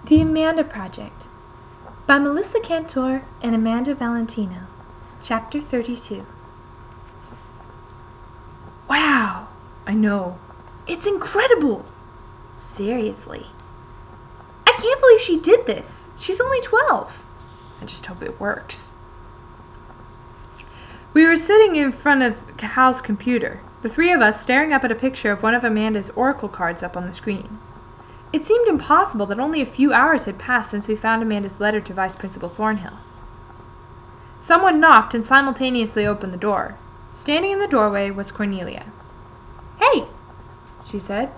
The Amanda Project by Melissa Kantor and Amanda Valentino. Chapter 32. Wow! I know. It's incredible! Seriously. I can't believe she did this. She's only 12. I just hope it works. We were sitting in front of Hal's computer, the three of us staring up at a picture of one of Amanda's oracle cards up on the screen. It seemed impossible that only a few hours had passed since we found Amanda's letter to Vice Principal Thornhill. Someone knocked and simultaneously opened the door. Standing in the doorway was Cornelia. "Hey," she said.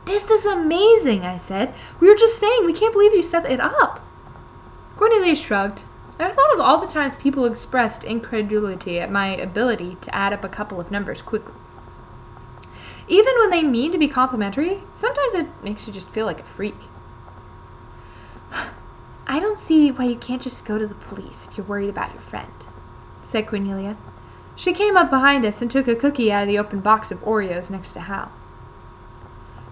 "This is amazing," I said. "We were just saying we can't believe you set it up." Cornelia shrugged, and I thought of all the times people expressed incredulity at my ability to add up a couple of numbers quickly. Even when they mean to be complimentary, sometimes it makes you just feel like a freak. "I don't see why you can't just go to the police if you're worried about your friend," said Cornelia. She came up behind us and took a cookie out of the open box of Oreos next to Hal.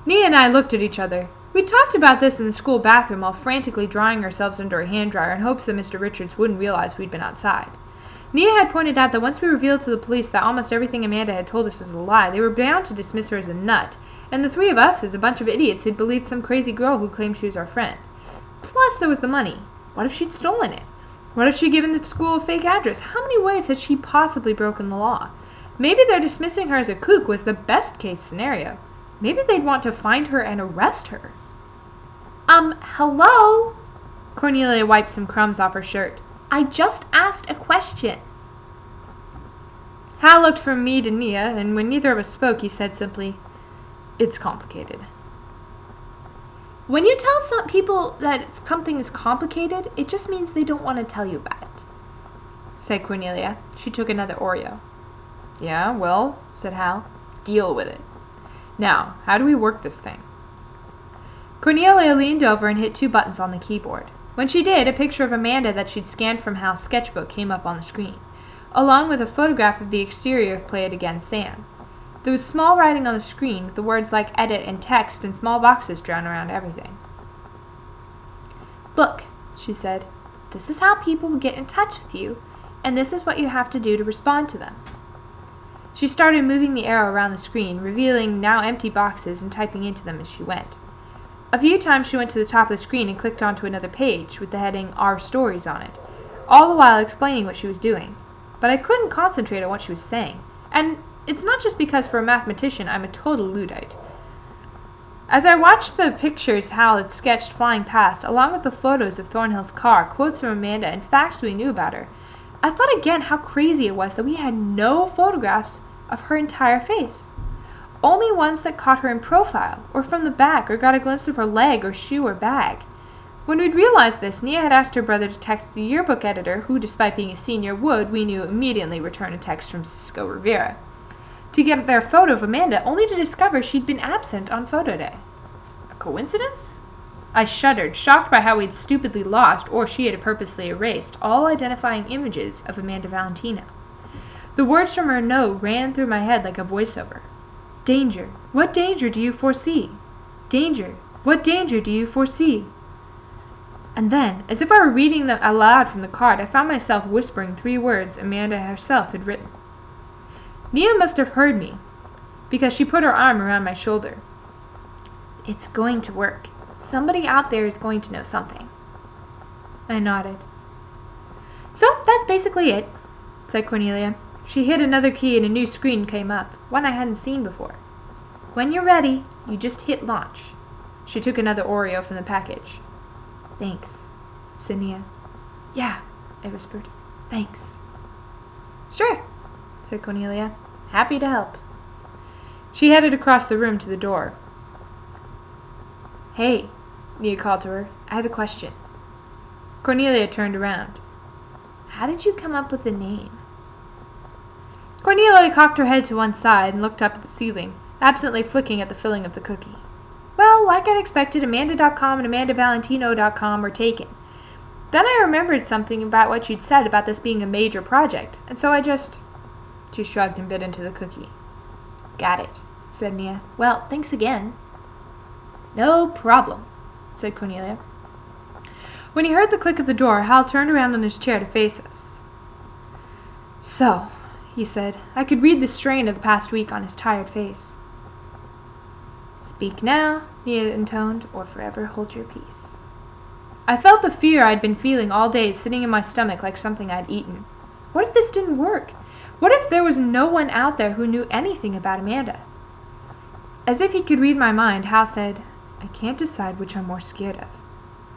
Nia and I looked at each other. We talked about this in the school bathroom while frantically drying ourselves under a hand dryer in hopes that Mr. Richards wouldn't realize we'd been outside. Nia had pointed out that once we revealed to the police that almost everything Amanda had told us was a lie, they were bound to dismiss her as a nut, and the three of us as a bunch of idiots who'd believed some crazy girl who claimed she was our friend. Plus, there was the money. What if she'd stolen it? What if she'd given the school a fake address? How many ways had she possibly broken the law? Maybe their dismissing her as a kook was the best-case scenario. Maybe they'd want to find her and arrest her. Hello?" Cornelia wiped some crumbs off her shirt. "I just asked a question." Hal looked from me to Nia, and when neither of us spoke, he said simply, "It's complicated." "When you tell some people that something is complicated, it just means they don't want to tell you about it," said Cornelia. She took another Oreo. "Yeah, well," said Hal, "deal with it. Now, how do we work this thing?" Cornelia leaned over and hit 2 buttons on the keyboard. When she did, a picture of Amanda that she'd scanned from Hal's sketchbook came up on the screen, along with a photograph of the exterior of Play It Again Sam. There was small writing on the screen with the words like edit and text and small boxes drawn around everything. "Look," she said, "this is how people will get in touch with you, and this is what you have to do to respond to them." She started moving the arrow around the screen, revealing now empty boxes and typing into them as she went. A few times she went to the top of the screen and clicked onto another page with the heading Our Stories on it, all the while explaining what she was doing. But I couldn't concentrate on what she was saying, and it's not just because for a mathematician I'm a total Luddite. As I watched the pictures Hal had sketched flying past, along with the photos of Thornhill's car, quotes from Amanda, and facts we knew about her, I thought again how crazy it was that we had no photographs of her entire face. Only ones that caught her in profile, or from the back, or got a glimpse of her leg or shoe or bag. When we'd realized this, Nia had asked her brother to text the yearbook editor, who, despite being a senior, would, we knew, immediately return a text from Cisco Rivera, to get their photo of Amanda, only to discover she'd been absent on photo day. A coincidence? I shuddered, shocked by how we'd stupidly lost, or she had purposely erased, all identifying images of Amanda Valentino. The words from her note ran through my head like a voiceover. "Danger. What danger do you foresee? Danger. What danger do you foresee?" And then, as if I were reading them aloud from the card, I found myself whispering 3 words Amanda herself had written. Nia must have heard me, because she put her arm around my shoulder. "It's going to work. Somebody out there is going to know something." I nodded. "So that's basically it," said Cornelia. She hit another key and a new screen came up, one I hadn't seen before. "When you're ready, you just hit launch." She took another Oreo from the package. "Thanks," said Nia. "Yeah," I whispered. "Thanks." "Sure," said Cornelia. "Happy to help." She headed across the room to the door. "Hey," Nia called to her. "I have a question." Cornelia turned around. "How did you come up with the name?" Cornelia cocked her head to one side and looked up at the ceiling, absently flicking at the filling of the cookie. "Well, like I'd expected, Amanda.com and AmandaValentino.com were taken. Then I remembered something about what you'd said about this being a major project, and so I just—" She shrugged and bit into the cookie. "Got it," said Nia. "Well, thanks again." "No problem," said Cornelia. When he heard the click of the door, Hal turned around on his chair to face us. "So," he said. I could read the strain of the past week on his tired face. "Speak now," Nia intoned, "or forever hold your peace." I felt the fear I'd been feeling all day sitting in my stomach like something I'd eaten. What if this didn't work? What if there was no one out there who knew anything about Amanda? As if he could read my mind, Hal said, "I can't decide which I'm more scared of.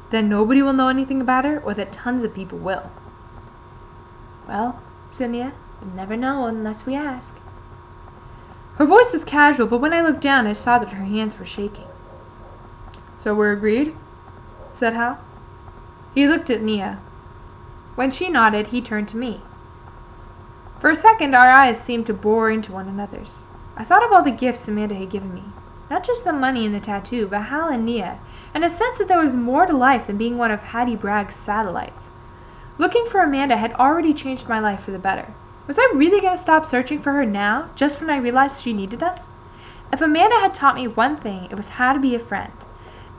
That nobody will know anything about her, or that tons of people will." "Well," said Nia, "we'll never know unless we ask." Her voice was casual, but when I looked down I saw that her hands were shaking. "So we're agreed?" said Hal. He looked at Nia. When she nodded, he turned to me. For a second our eyes seemed to bore into one another's. I thought of all the gifts Amanda had given me. Not just the money and the tattoo, but Hal and Nia, and a sense that there was more to life than being one of Hattie Bragg's satellites. Looking for Amanda had already changed my life for the better. Was I really going to stop searching for her now, just when I realized she needed us? If Amanda had taught me one thing, it was how to be a friend.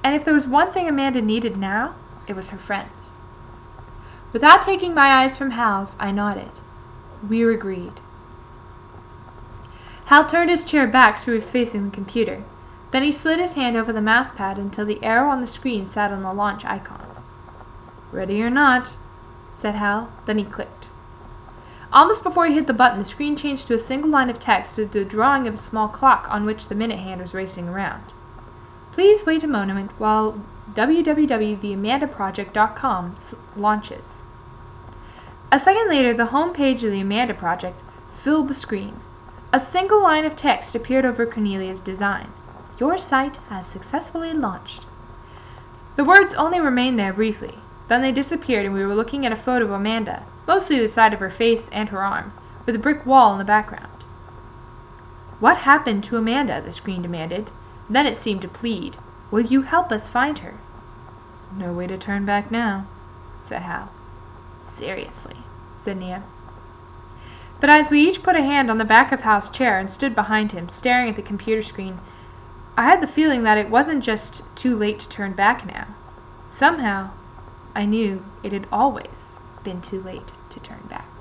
And if there was one thing Amanda needed now, it was her friends. Without taking my eyes from Hal's, I nodded. We were agreed. Hal turned his chair back so he was facing the computer. Then he slid his hand over the mouse pad until the arrow on the screen sat on the launch icon. "Ready or not," said Hal. Then he clicked. Almost before he hit the button, the screen changed to a single line of text with the drawing of a small clock on which the minute hand was racing around. "Please wait a moment while www.theamandaproject.com launches." A second later, the home page of the Amanda Project filled the screen. A single line of text appeared over Cornelia's design. "Your site has successfully launched." The words only remained there briefly. Then they disappeared and we were looking at a photo of Amanda, mostly the side of her face and her arm, with a brick wall in the background. "What happened to Amanda?" the screen demanded. Then it seemed to plead. "Will you help us find her?" "No way to turn back now," said Hal. "Seriously," said Nia. But as we each put a hand on the back of Hal's chair and stood behind him, staring at the computer screen, I had the feeling that it wasn't just too late to turn back now. Somehow, I knew it had always been too late to turn back.